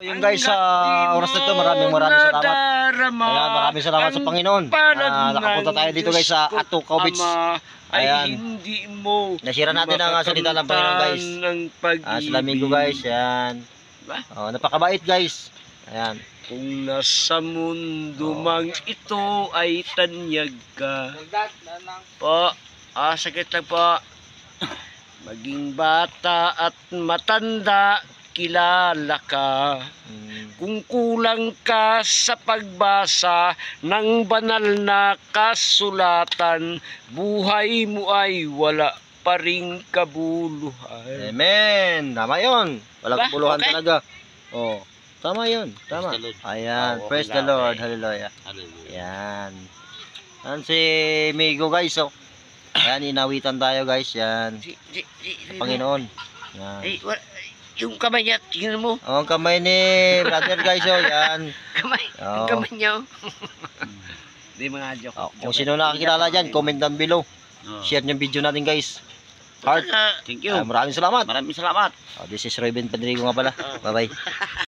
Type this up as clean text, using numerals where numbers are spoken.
Yung guys, sa oras na ito, maraming salamat. Ayan, maraming salamat sa Panginoon. Nakapunta tayo dito guys sa Atukaw Beach. Ayan. Nasira natin ang salita ng Panginoon guys. Sa Lamigo guys, yan. Napakabait guys. Ayan. Kung nasa mundo mang ito ay tanyag ka. Po, sakit lang po. Maging bata at matanda, kilala ka. Kung kulang ka sa pagbasa ng banal na kasulatan, buhay mo ay wala pa ring kabuluhan. Amen. Tama yun. Walang kabuluhan talaga. Oh, tama yun. Tama. Ayan. Praise the Lord. Hallelujah. Ayan. Ayan si Migo guys. Oh. Ayan, inawitan tayo guys. Yan. Panginoon. Yan. Yung kamay niya, tingnan mo. Ang kamay ni brother guys. Oh. Yan. Yung kamay niya. Hindi mga joke. Kung sino nakakilala dyan, comment down below. Share yung video natin guys. Heart. Thank you. Maraming salamat. Maraming salamat. This is Roy Ben Pedrigo nga pala. Bye bye.